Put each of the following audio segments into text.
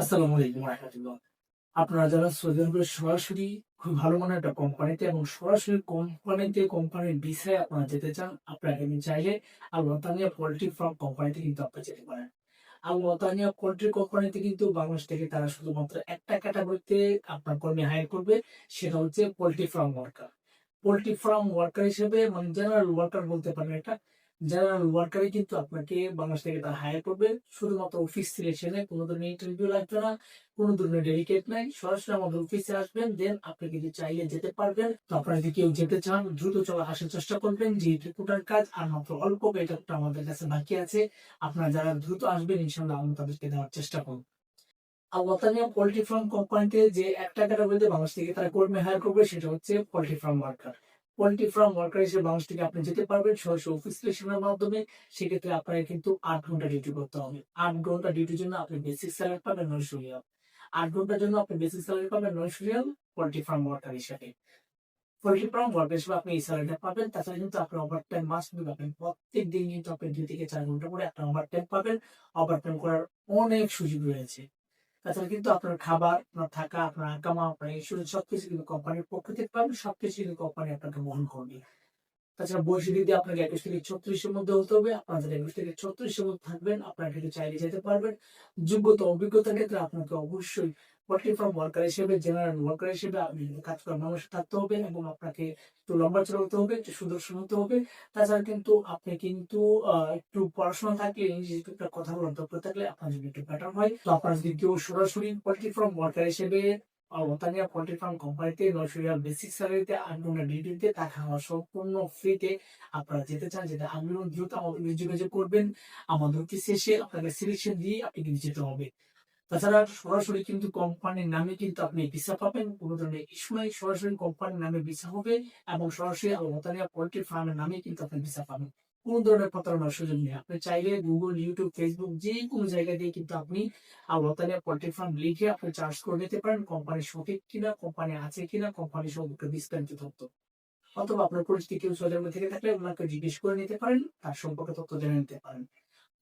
আসসালামু আলাইকুম রাহমাতুল্লাহ। আপনারা যারা সৌদি আরবে সরাসরি খুব ভালো মানের একটা কোম্পানিতে এবং সরাসরি কোম্পানির ভিসায় আপনারা যেতে চান, আপনারা কিন্তু চাইলে আল ওয়াতানিয়া পোল্ট্রি ফার্ম কোম্পানিতে কিন্তু আপনারা যেতে পারেন। আল ওয়াতানিয়া পোল্ট্রি কোম্পানিতে কিন্তু বাংলাদেশ থেকে তারা শুধুমাত্র একটা ক্যাটাগরিতে আপনার কর্মী হায়ার করবে, সেটা হচ্ছে poultry farm worker. Poultry farm worker হিসেবে মানে জেনারেল ওয়ার্কার বলতে পারেন এটা। জেনারেল ওয়ার্কারই কিন্তু আপনাকে বাংলাদেশ থেকে তারা হায়ার করবে। শুধুমাত্র অফিস সিলেকশনে কোনো ধরনের ইন্টারভিউ লাগবে না, কোনো ধরনের ডেডিকেট নাই। সরাসরি আমাদের অফিসে আসবেন, দেন আপনি কিন্তু চাইলে যেতে পারবেন। তো আপনারা যদি কেউ যেতে চান দ্রুত চলে আসার চেষ্টা করবেন। যে রিক্রুটার কাজ আর মাত্র অল্প কয়েকটা আমাদের কাছে বাকি আছে। আপনারা যারা দ্রুত আসবেন ইনশাআল্লাহ আমরা তাদেরকে দেওয়ার চেষ্টা করব। আর ওয়াতানিয়া পোল্ট্রি ফার্ম কোম্পানিতে যে একটা ক্যাটাগরিতে বাংলাদেশ থেকে তারা কর্মী হায়ার করবে সেটা হচ্ছে poultry farm worker. Poultry farm worker হিসেবে বাংলাদেশ থেকে আপনি যেতে পারবেন সরাসরি অফিস সিলেকশনের মাধ্যমে। সেক্ষেত্রে আপনাকে কিন্তু ৮ ঘন্টা ডিউটি করতে হবে। ৮ ঘন্টা ডিউটির জন্য আপনি বেসিক স্যালারি পাবেন ৯০০ রিয়াল। ৮ ঘন্টার জন্য আপনি বেসিক স্যালারি পাবেন ৯০০ রিয়াল পোল্ট্রি ফার্ম ওয়ার্কার হিসেবে। পোল্ট্রি ফার্ম ওয়ার্কার হিসেবে আপনি এই স্যালারিটা পাবেন। তাছাড়া কিন্তু আপনার ওভারটাইম মাস্ট বি পাবেন। প্রত্যেক দিন কিন্তু আপনি ২ থেকে ৪ ঘন্টা করে একটা ওভারটাইম পাবেন। ওভারটাইম করার অনেক সুযোগ রয়েছে। তাছাড়া কিন্তু আপনার খাবার, আপনার থাকা, আপনার আকামা, আপনার ইন্স্যুরেন্স সবকিছু কিন্তু কোম্পানির পক্ষ থেকে পাবেন। সবকিছু কিন্তু কোম্পানি আপনাকে বহন করবে। তাছাড়া বয়সের দিক দিয়ে আপনাকে ২১ থেকে ৩৬ এর মধ্যে হতে হবে। আপনারা যারা ২১ থেকে ৩৬ এর মধ্যে থাকবেন, আপনারা কিন্তু চাইলে যেতে পারবেন। যোগ্যতা, অভিজ্ঞতার ক্ষেত্রে আপনাকে অবশ্যই পোল্ট্রি ফার্ম ওয়ার্কার হিসেবে, জেনারেল ওয়ার্কার হিসেবে আপনি কাজ করার মানুষ থাকতে হবে এবং আপনাকে একটু লম্বা-চড়া হতে হবে, একটু সুদর্শন হতে হবে। তাছাড়া কিন্তু আপনি কিন্তু একটু পড়াশোনা থাকলে, ইংরেজি টুকটাক কথা বলার দক্ষতা থাকলে আপনার জন্য একটু বেটার হয়। তো আপনারা যদি কেউ সরাসরি পোল্ট্রি ফার্ম ওয়ার্কার হিসেবে ওতানিয়া পোল্ট্রি ফার্ম কোম্পানিতে ৯০০ রিয়াল বেসিক স্যালারিতে ৮ ঘন্টা ডিউটিতে থাকা খাওয়া সম্পূর্ণ ফ্রিতে আপনারা যেতে চান, যেটা আন্দোলন দ্রুত আমাদের যোগাযোগ করবেন। আমাদের অফিসে এসে আপনাকে সিলেকশন দিয়ে আপনি কিন্তু যেতে হবে। তাছাড়া সরাসরি কিন্তু কোম্পানির নামে কিন্তু আপনি ভিসা পাবেন। কোন ধরনের ইস্যু নাই। সরাসরি কোম্পানির নামে ভিসা হবে এবং সরাসরি আল ওতানিয়া পোল্ট্রি ফার্মের নামে কিন্তু আপনি ভিসা পাবেন। কোন ধরনের প্রতারণার সুযোগ নেই। আপনি চাইলে Google, YouTube, Facebook যেকোনো জায়গা দিয়ে কিন্তু আপনি আল ওতানিয়া পোল্ট্রি ফার্ম লিখে আপনি সার্চ করে নিতে পারেন কোম্পানি সঠিক কিনা, কোম্পানি আছে কিনা, কোম্পানি সম্পর্কে বিস্তারিত তথ্য। অথবা আপনার পরিচিত কেউ সৌদি আরবে থেকে থাকলে উনাকে জিজ্ঞেস করে নিতে পারেন, তার সম্পর্কে তথ্য জেনে নিতে পারেন।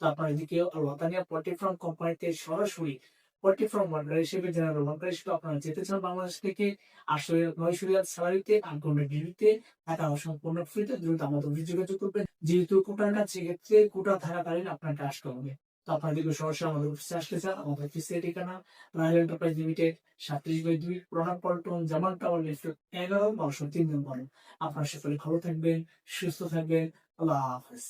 তো আপনারা যদি কেউ আল ওয়াতানিয়া পোল্ট্রি ফার্ম কোম্পানিতে সরাসরি পোল্ট্রি ফার্ম ওয়ার্কার হিসেবে, জেনারেল ওয়ার্কার হিসেবে আপনারা যেতে চান বাংলাদেশ থেকে ৮০০ ৯০০ রিয়াল স্যালারিতে ৮ ঘন্টা ডিউটিতে থাকা সম্পূর্ণ ফ্রিতে, দ্রুত আমাদের অফিসে যোগাযোগ করবেন। যেহেতু কোটার কাজ সেক্ষেত্রে কোটা থাকাকালীন আপনাকে আসতে হবে। তো আপনারা যদি সরাসরি আমাদের অফিসে আসতে চান, আমাদের অফিসের ঠিকানা রাহেল এন্টারপ্রাইজ লিমিটেড ৩৭/২ প্রধান পল্টন জামাল টাওয়ার লিফট ১১ ১২০৩ নম্বর। আপনারা সকলে ভালো থাকবেন, সুস্থ থাকবেন। আল্লাহ হাফেজ।